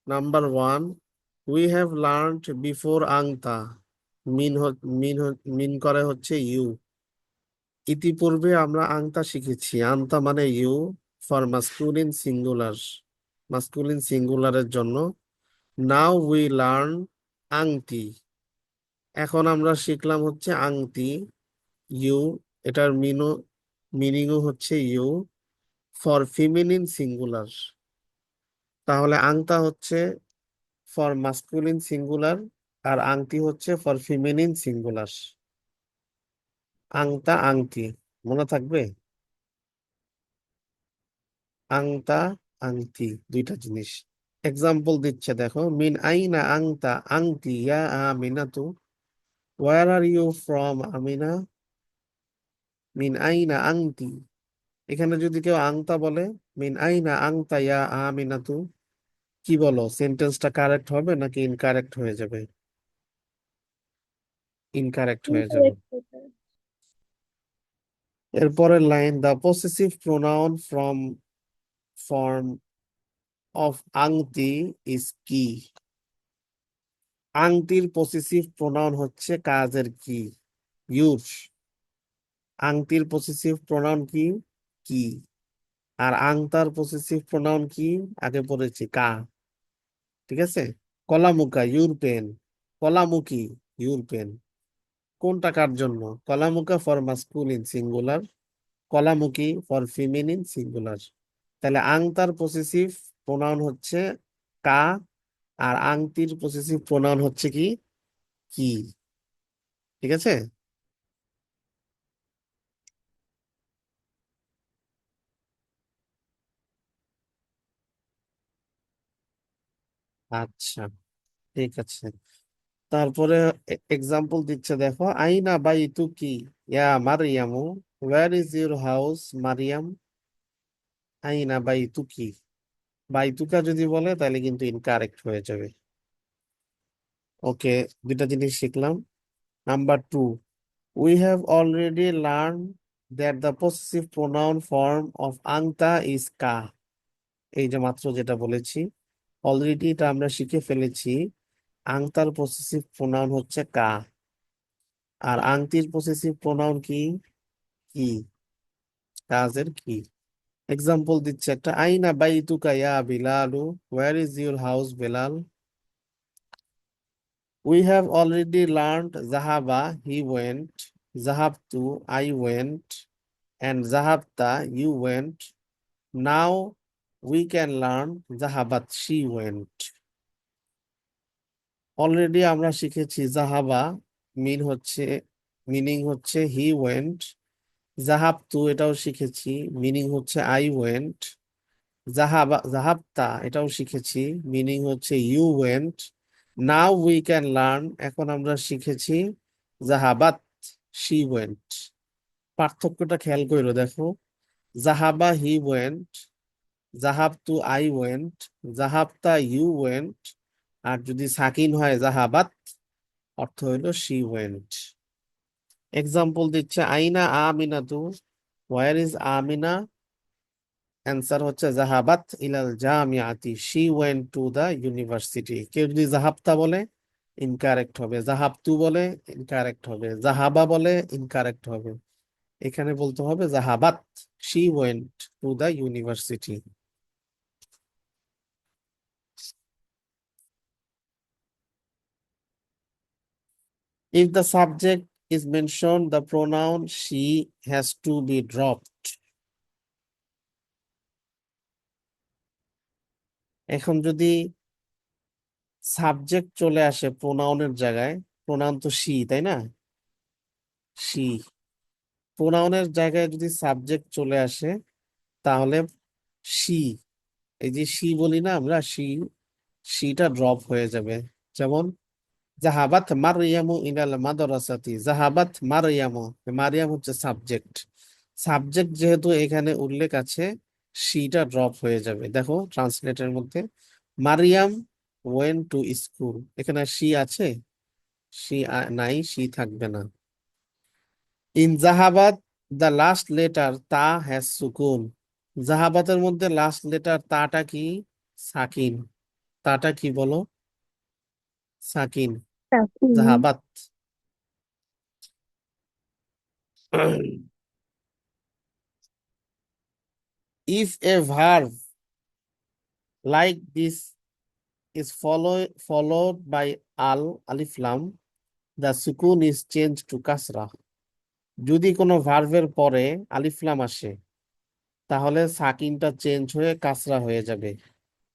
Number 1, we have learned before আংতা মিন করে হচ্ছে ইউ। ইতিপূর্বে আমরা আংতা শিখেছি। আংতা মানে ইউ ফর মাস্কুলিন সিঙ্গুলারের জন্য। নাও উই লার্ন আংটি। এখন আমরা শিখলাম হচ্ছে আংটি, ইউ। এটার মিনিংও হচ্ছে ইউ ফর ফিমিনিন সিঙ্গুলার। তাহলে আংতা হচ্ছে ফর মাস্কুলিন সিঙ্গুলার আর আংটি হচ্ছে ফর ফিমিনিন সিঙ্গুলার। আংতা আংটি মনে থাকবে? আংতা আংটি দুইটা জিনিস। এক্সাম্পল দিচ্ছে দেখো, মিন আইনা আংতা আংটি ইয়া আমিনাতু। Where are you from Amina? মিন আইনা আংটি। এখানে যদি কেউ আংতা বলে, মিন আইনা আংতা ইয়া আমিনাতু, কি বলো? সেন্টেন্সটা কারেক্ট হবে নাকি ইনকারেক্ট হয়ে যাবে? ইনকারেক্ট হয়ে যাবে। Incorrect letter. এরপরের line, the possessive pronoun form of আংটি ইজ কি। আংটির পসেসিভ প্রোনাউন হচ্ছে কাজের কি, ইউর। আংটির পসেসিভ প্রোনাউন কি, কি। আর আংতার পসেসিভ প্রোনাউন কি, আগে পড়েছি কা। ঠিক আছে। কলামুকা ইউর পেন, কলামুকি ইউর পেন। কোনটা কার জন্য? কলামুকা ফর মাস্কুলিন সিঙ্গুলার, কলামুকি ফর ফিমিনিন সিঙ্গুলার। তাহলে আংতার পসেসিভ প্রোনাউন হচ্ছে কা, আর আংটির পসেসিভ প্রোনাউন হচ্ছে কি, কি। ঠিক আছে। আচ্ছা, ঠিক আছে। তারপরে এক্সাম্পল দিচ্ছে দেখো, আইনা বাইতুকি ইয়া মারিয়ামু, where is your house Mariam. আইনা বাইতুকি, বাইতুকা যদি বলে তাহলে কিন্তু ইনকারেক্ট হয়ে যাবে। ওকে, দুটা জিনিস শিখলাম। Number 2, we have already learned that the possessive pronoun form of আংতা is ka. এই যে মাত্র যেটা বলেছি, অলরেডি এটা আমরা শিখে ফেলেছি। আংতার পসেসিভ প্রোনাউন হচ্ছে কা, আর আংটির পসেসিভ প্রোনাউন কি, কি, কাজের কি। এক্সাম্পল দিচ্ছে একটা, আইনা বাইতুকা ইয়া বিলালু, where is your house Bilal. We have already learned Zahaba, he went, Zahabtu, I went, and Zahabta, you went. Now we can learn Zahabat, she went. Already আমরা শিখেছি জাহাবা মিনিং হচ্ছে হি ওয়েন্ট। জাহাবতু এটাও শিখেছি, মিনিং হচ্ছে আই ওয়েন্ট। জাহাবতা এটাও শিখেছি, meaning হচ্ছে you went. Now we can learn, এখন আমরা শিখেছি জাহাবাত, শি ওয়েন্ট। পার্থক্যটা খেয়াল করো দেখো, জাহাবা হি ওয়েন্ট, জাহাবতু আই ওয়েন্ট, জাহাবতা ইউ ওয়েন্ট। আর যদি সাকিন হয় জাহাবাত, অর্থ হইল শি ওয়েন্ট। এক্সাম্পল দিচ্ছে, আইনা আমিনাতু, ওয়ার ইজ আমিনা? অ্যান্সার হচ্ছে জাহাবাত ইলাল জামিয়াতি, she went to the university. কেউ যদি জাহাবতা বলে ইনকারেক্ট হবে, জাহাবতু বলে ইনকারেক্ট হবে, জাহাবা বলে ইনকারেক্ট হবে। এখানে বলতে হবে জাহাবাত, she went to the university. If the subject is mentioned, the pronoun she has to be dropped. এখন যদি সাবজেক্ট চলে আসে প্রোনাউনের জায়গায়, প্রোনাউন তো she, তাই না? she, প্রোনাউনের জায়গায় যদি সাবজেক্ট চলে আসে তাহলে she, এই যে she বলি না আমরা, sheটা ড্রপ হয়ে যাবে। যেমন জাহাবাত মারইয়ামু ইলাল মাদ্রাসাতি, জাহাবাত মারইয়ামু, মারিয়াম হচ্ছে সাবজেক্ট। সাবজেক্ট যেহেতু এখানে উল্লেখ আছে, শিটা ড্রপ হয়ে যাবে। দেখো ট্রান্সলেটের মধ্যে, মারিয়াম ওয়েন্ট টু স্কুল, এখানে শি আছে, শি নাই, শি থাকবে না। ইন জাহাবাত দ্য লাস্ট লেটার তা হ্যাজ সুকুন, জাহাবাতের মধ্যে লাস্ট লেটার তাটা কি, সাকিন। তাটা কি বলো? সাকিন Sakin. জাহাবাত if a verb like this is followed by alif lam, the sukun is changed to kasra. যদি কোনো ভার্বের পরে আলিফ লাম আসে তাহলে সাকিনটা চেঞ্জ হয়ে কাসরা হয়ে যাবে।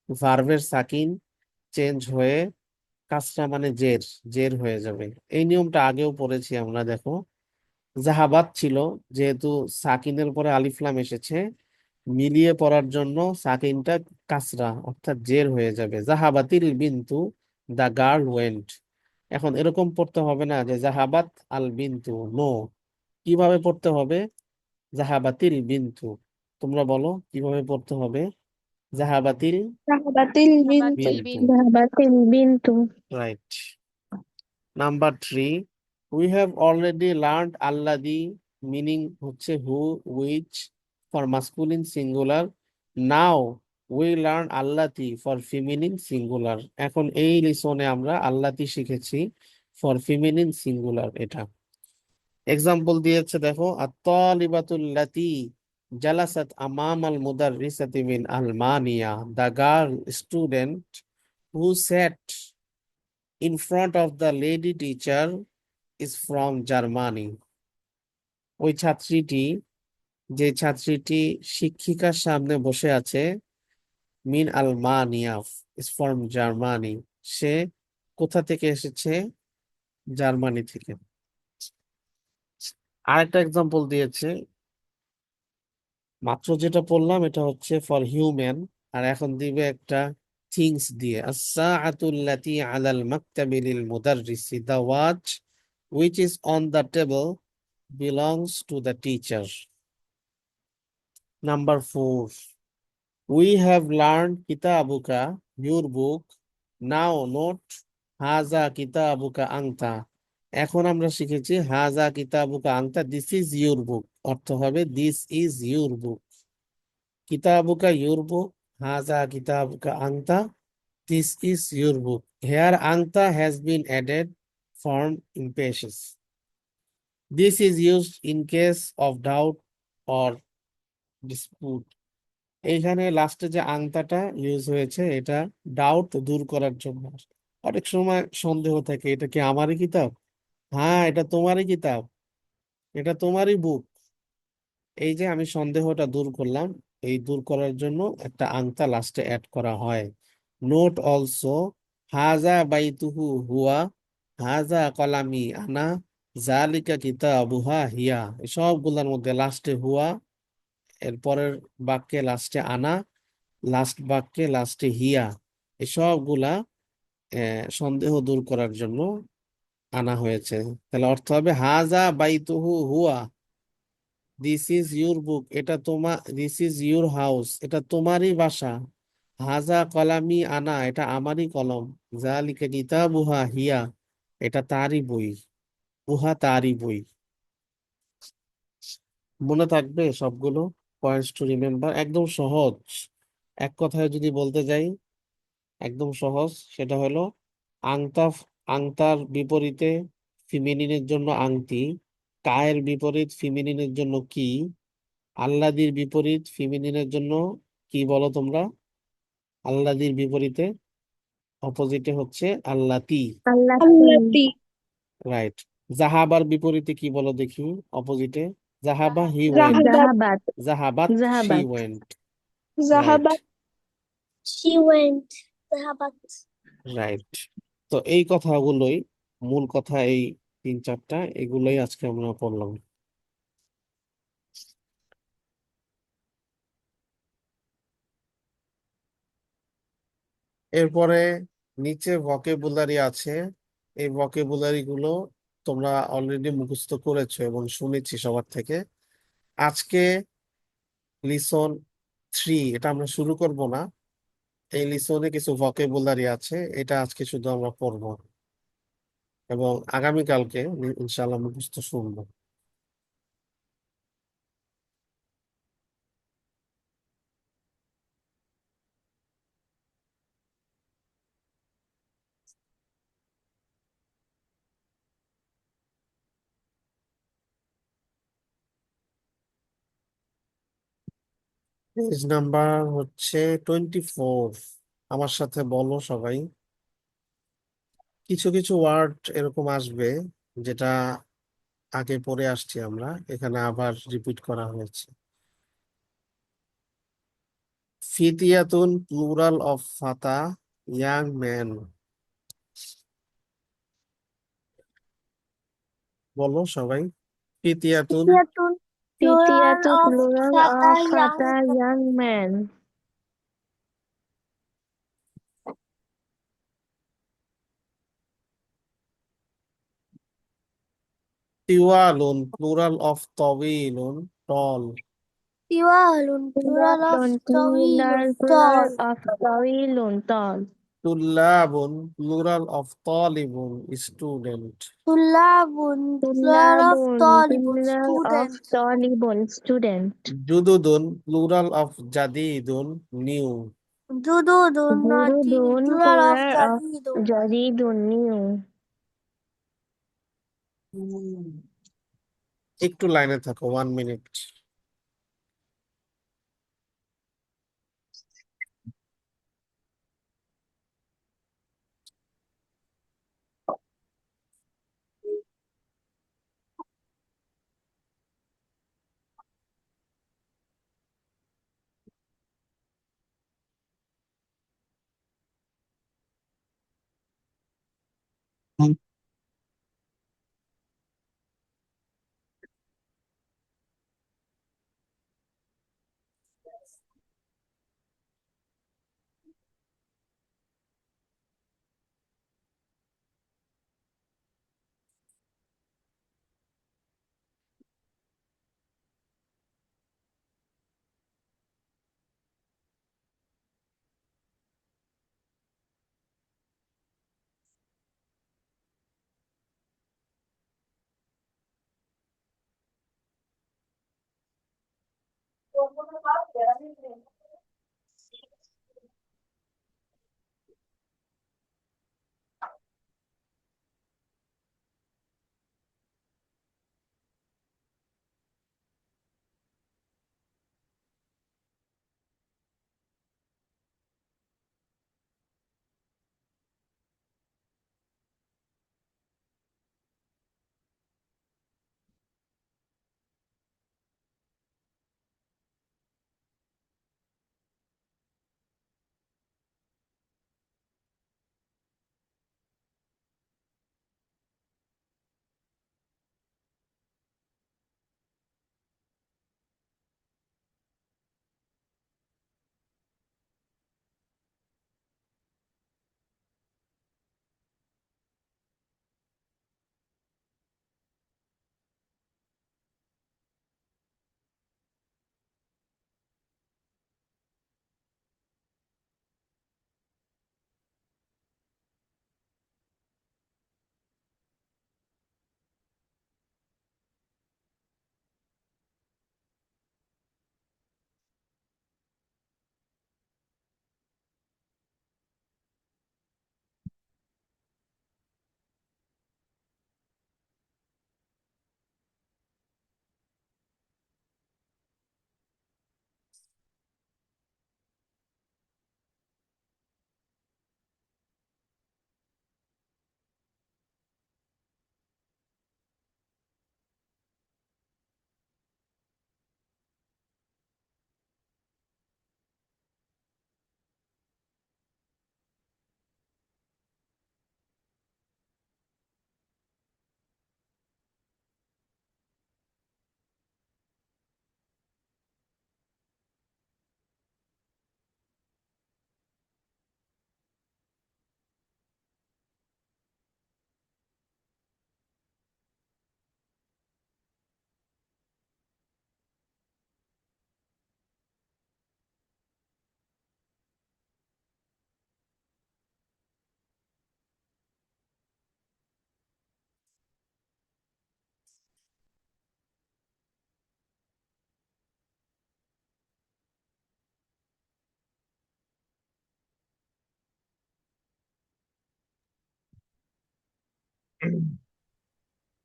ভার্বের সাকিন চেঞ্জ হয়ে কাসরা মানে জের, জের হয়ে যাবে। এই নিয়মটা আগেও পড়েছি আমরা। দেখো, জাহাবাত ছিল, যেহেতু সাকিনের পরে আলিফ লাম এসেছে, মিলিয়ে পড়ার জন্য সাকিনটা কাসরা অর্থাৎ জের হয়ে যাবে। জাহাবাতিল বিন্তু, দা গার্ল ওয়েন্ট। এখন এরকম পড়তে হবে না যে জাহাবাত আল বিন্তু, নো। কিভাবে পড়তে হবে? জাহাবাতিল বিন্তু। তোমরা বলো কিভাবে পড়তে হবে? জাহাবাতিল ذهبت البنت Habatil বিন্তু। bintu. ذهبت البنت. Right. Number 3, we have already learned alladhi, meaning হচ্ছে who, which for masculine singular. Now we learn allati for feminine singular. এখন এই লিসনে আমরা আল্লাতি শিখেছি for feminine singular। এটা এক্সাম্পল দিয়েছে, দেখো, আত-তালিবাতুল লাতি জালাসাত আমাম আল মুদাররিসাতি মিন আলমানিয়া, the girl student who sat in front of the lady teacher is from Germany. ওই ছাত্রীটি, যে ছাত্রীটি শিক্ষিকার সামনে বসে আছে, মিন আলমানিয়া ইজ ফ্রম জার্মানি, সে কোথা থেকে এসেছে? জার্মানি থেকে। আরেকটা এক্সাম্পল দিয়েছে, মাত্র যেটা পড়লাম এটা হচ্ছে ফর হিউম্যান, আর এখন দিবে একটা থিংস দিয়ে। আস-সাআতুল্লাতি আলাল মাকতাবি লিল মুদাররিসি, the watch which is on the table belongs to the teacher. Number 4, we have learned kitabuka, your book. Now note haza kitabuka anta. এখন আমরা শিখেছি হাজা কিতাবুকা আংতা, দিস ইজ ইউর বুক, অর্থ হবে দিস ইজ ইউর বুক। কিতাবুকা your book, হাজা কিতাবুকা আংতা, this is your book. Here আংতা has been added for emphasis. This is used in case of doubt or dispute. এইখানে লাস্টে যে আংতাটা ইউজ হয়েছে এটা ডাউট দূর করার জন্য। অনেক সময় সন্দেহ থাকে, এটা কি আমারই কিতাব? হ্যাঁ, এটা তোমারই কিতাব, এটা তোমারই বুক। এই যে আমি সন্দেহটা দূর করলাম, এই দূর করার জন্য একটা আংতা লাস্টে অ্যাড করা হয়। নোট অলসো হাজা বাইতুহু হুয়া, হাজা কলামি আনা, জালিকা কিতাবুহা হিয়া। সবগুলোর মধ্যে লাস্টে হুয়া, এর পরের বাক্যে লাস্টে আনা, লাস্ট বাক্যে লাস্টে হিয়া। এই সবগুলা সন্দেহ দূর করার জন্য আনা হয়েছে। তাহলে অর্থ হবে হাজা বাইতুহু হুয়া, দিস ইজ ইউর বুক, এটা তোমার, দিস ইজ ইউর হাউস, এটা তোমারই বাসা। হাজা কলামি আনা, এটা আমারই কলম। জালিকা কিতাবুহা হিয়া, এটা তারই বই, উহা তারই বই। মনে থাকবে সবগুলো পয়েন্টস টু রিমেম্বার, একদম সহজ। এক কথায় যদি বলতে যাই, একদম সহজ, সেটা হলো আংতা, আংতার বিপরীতে ফিমিনিনের জন্য আংটি, কায়ের বিপরীত ফিমিনিনের জন্য কি, আল্লাদির বিপরীত ফিমিনিনের জন্য কি বলো তোমরা? আল্লাদির বিপরীতে অপোজিটে হচ্ছে আল্লাতি। التي. التي রাইট। জাহাবার বিপরীতে কি বলো দেখি অপোজিটে? জাহাবা হি ওয়েন্ট, ذهبت ذهبت. জাহাবাত she ذهبت. Went. Right, ذهبت She went. ذهبت. Right. তো এই কথাগুলোই মূল কথা, এই 3-4টা, এগুলোই আজকে আমরা পড়লাম। এরপরে নিচে ভোকাবুলারি আছে। এই ভোকাবুলারি গুলো তোমরা অলরেডি মুখস্থ করেছো এবং শুনেছি সবার থেকে। আজকে লিসন 3, এটা আমরা শুরু করব না। এই লিসনে কিছু ভোকাবুলারি আছে, এটা আজকে শুধু আমরা পড়বো এবং আগামীকালকে ইনশাআল্লাহ মুখস্থ শুনবো। পেজ নাম্বার হচ্ছে 24। আমার সাথে বলো সবাই। কিছু কিছু ওয়ার্ড এরকম আসবে যেটা আগে পড়ে আসছি আমরা, এখানে আবার রিপিট করা হয়েছে। ফিতিয়াতুন প্লুরাল অফ ফাতা, ইয়াং ম্যান। বলো সবাই। ফিতিয়াতুন Fitiyatun, plural Fitiyatu of plural fata of young fata men. young man. তিওয়ালুন প্লুরাল অফ তবিলুন, tall. Tiwalun, plural of Tiwalun tawilun, plural tall. of tawilun tall. তুল্লাবুন প্লুরাল অফ তলিবুন, student. Tullabun, plural of Tullabun talibun, plural of student. talibun student. জুদুদুন plural of জাদিদুন, new. Jududun, nothing, Jurudun plural of plural of jadidun. jadidun new. একটু লাইনে থাকো, 1 minute.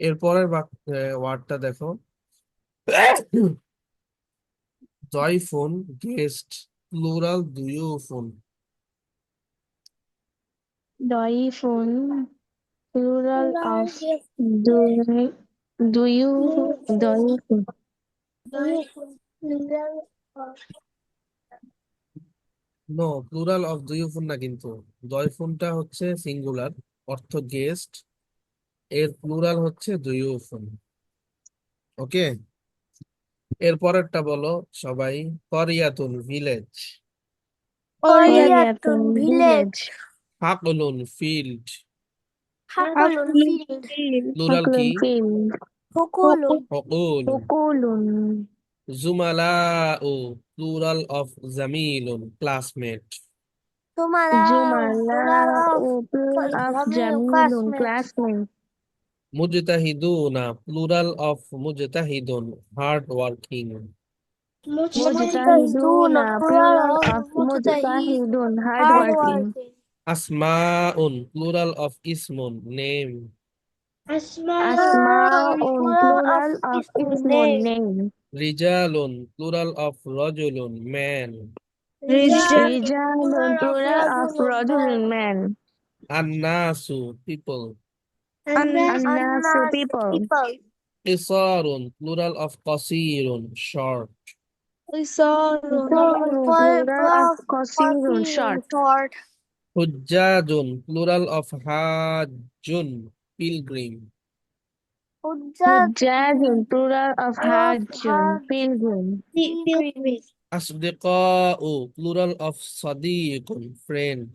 এরপরের ওয়ার্ডটা দেখো, জয়ফুন গেস্ট প্লুরাল দুয়ুফুন Doifun, plural Plural of guest. do you Duyufun. doifun. Duyufun. Plural of no plural of দুয়ুফুন না, কিন্তু জয়ফুনটা হচ্ছে সিঙ্গুলার, অর্থ গেস্ট, এর প্লুরাল হচ্ছে দুয়ুফুন। ওকে, এর পরেরটা বলো সবাই। করিয়াতুন village, Koryatun Koryatun village. village. হাকলুন ফিল্ড, Hakulun field. প্লুরাল কি? Haklun field. Hukulun. হকুল। Hukulun. জুমালাউ প্লুরাল অফ জামিলুন classmate. Tumalau. Plural of Plural of Jamil Jamilun, classmate. classmate. মুজতাহিদুনা প্লুরাল অফ মুজতাহিদুন hard working. Mujtahiduna. Mujtahiduna, Plural plural of of mujtahid. Mujtahidun, Hard hardworking. working. আসমাউন plural of ইসমুন name. Asma'un, Plural of plural of ismun ismun, name. name. রিজালুন plural of রজুলুন man. Rijalun, plural of Rajulun Rajulun, man. আন্নাসু people. Annasu, people. people. কিসারুন plural of কসিরুন short. Qisarun, Plural plural of of Qasirun, short. short. হুজ্জাজুন plural of হাজ্জুন pilgrim. Hujjat. Hujjajun, plural of Of Hajjun, pilgrim. pilgrimage. আসদিকাউ plural of সাদিকুন friend.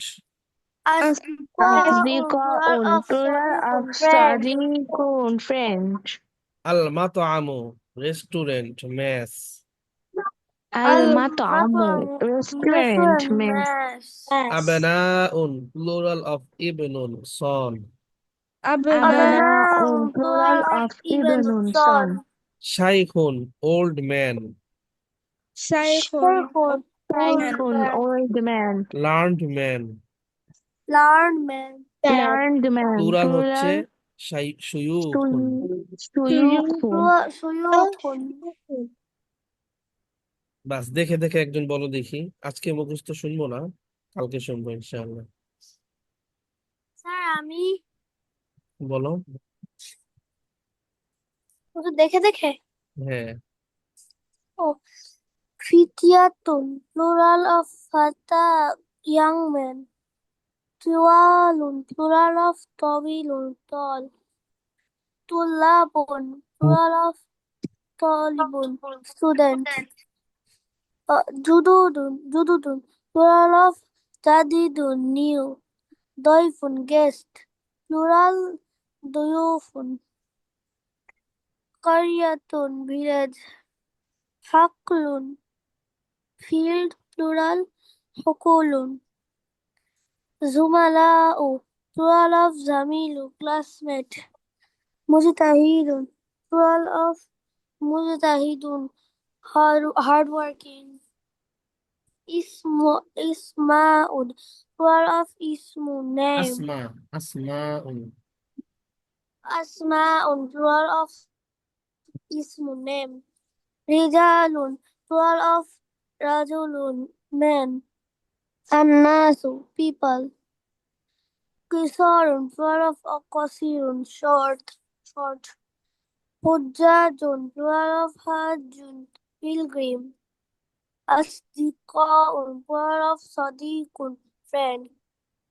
Plural Asdiqaun, of plural of sadiqun friend. Sadiqun, friend. আল মাতআমু restaurant mess. Al-Mat'amu, restaurant, Restaurant mess. mess. আবনাউন plural of ইবনুন son. Abna'un, plural Plural of of even Ibnun, son. son. শাইখুন old man. Shaykhun. Shaykhun, old man. Learned man Learn man. Learned man, plural হচ্ছে plural. শুয়ুখুন। Shuyukhun. Suyukhun. বাস দেখে দেখে একজন বলো দেখি। আজকে মুখস্থ শুনবো না, কালকে শুনবো ইনশাআল্লাহ। স্যার আমি বলো। শুধু দেখে দেখে হ্যাঁ, ও ফিতিয়াতুন plural of fata young man. Tuwalun plural of tawilun tall. Tulabun plural of talibun student. Jududun plural of jadidun new. Doifun guest plural duyufun. Qaryatun village. Haklun field plural hukulun. Zumala'u plural of zamilu classmate. Mujtahidun plural of mujtahidun hardworking. Isma'un plural of ismu name. আসমাউন Asma'un plural of ismu name. Rijalun plural of rajulun men. Annasu people. Qisarun plural of qasirun short. Hujjajun plural of hajjun pilgrim. Asdiqaun plural of sadiqun friend.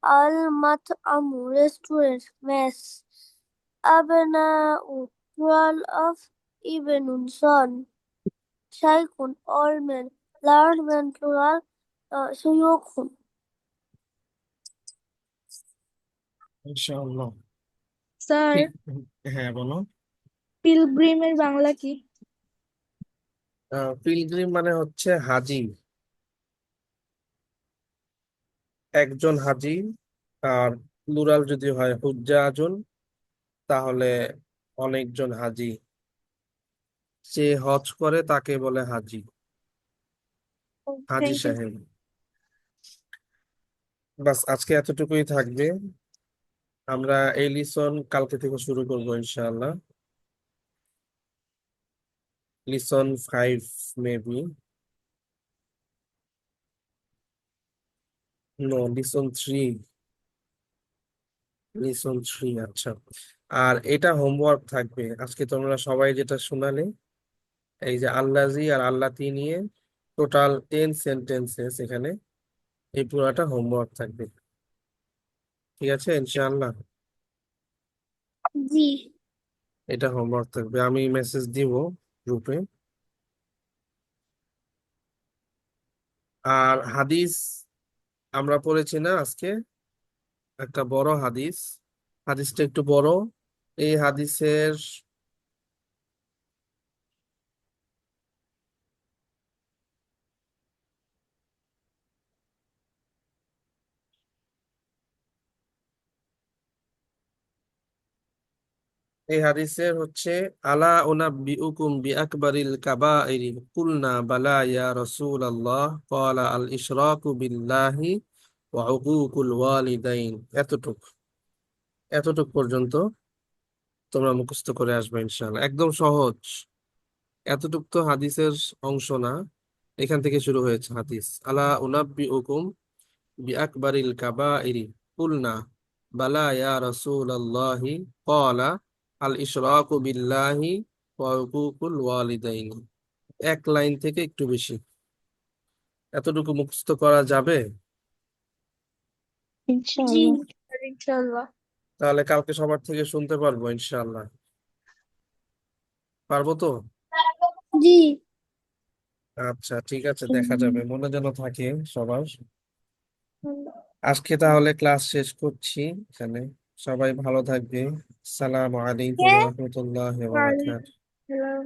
Al-mat'amu restaurant mess. Abna'u plural of ibnun son. Shaykhun old man. Large man plural suyukhun. ইনশাআল্লাহ। Sir ঠিক, হ্যাঁ বলো। পিলগ্রিমের বাংলা কি? Pilgrim মানে হচ্ছে হাজি, একজন হাজি। আর plural যদি হয় হুজ্জাজুন, তাহলে অনেকজন হাজি। যে হজ করে তাকে বলে হাজি, হাজি থ্যাংক ইউ। সাহেব। বাস আজকে এতটুকুই থাকবে। আমরা এই লিসন কালকে থেকে শুরু করবো ইনশাআল্লাহ, listen 5 maybe. No, listen three. আচ্ছা, আর এটা হোমওয়ার্ক থাকবে আজকে তোমরা সবাই যেটা শোনালে, এই যে আল্লাজি আর আল্লাতি নিয়ে টোটাল 10 সেন্টেন্সেস এখানে, এই পুরাটা হোমওয়ার্ক থাকবে। ঠিক আছে ইনশাআল্লাহ, জি। এটা হোমওয়ার্ক থাকবে, আমি মেসেজ দিব গ্রুপে। আর হাদিস আমরা পড়েছি না আজকে, একটা বড় হাদিস, হাদিসটা একটু বড়। এই হাদিসের হচ্ছে, আলা উনাব্বিউকুম বিআকবারিল কাবাইরি কুলনা বালা ইয়া রাসূলুল্লাহ ক্বালা আল ইশরাকু বিল্লাহি ওয়া উকুকুল ওয়ালিদাইন। এতটুক এতটুক পর্যন্ত তোমরা মুখস্থ করে আসবে ইনশাআল্লাহ, একদম সহজ। এতটুক তো হাদিসের অংশ না, এখান থেকে শুরু হয়েছে হাদিস। আলা উনাব্বিউকুম বিআকবারিল কাবাইরি কুলনা বালা ইয়া রাসূলুল্লাহি ক্বালা আল ইশরাকু বিল্লাহি ওয়া উকুকুল ওয়ালিদাইন। এক লাইন থেকে একটু বেশি, এতটুকু মুখস্থ করা যাবে? জি। ইনশাআল্লাহ। ইনশাআল্লাহ। তাহলে কালকে সবার থেকে শুনতে পারবো ইনশাআল্লাহ, পারবো তো? জি। আচ্ছা ঠিক আছে, দেখা যাবে, মনে যেন থাকে সবার। আজকে তাহলে ক্লাস শেষ করছি এখানে, সবাই ভালো থাকবে। আসসালামু আলাইকুম ওয়া রাহমাতুল্লাহি ওয়া বারাকাতুহু। ওয়ালাইকুম আসসালাম।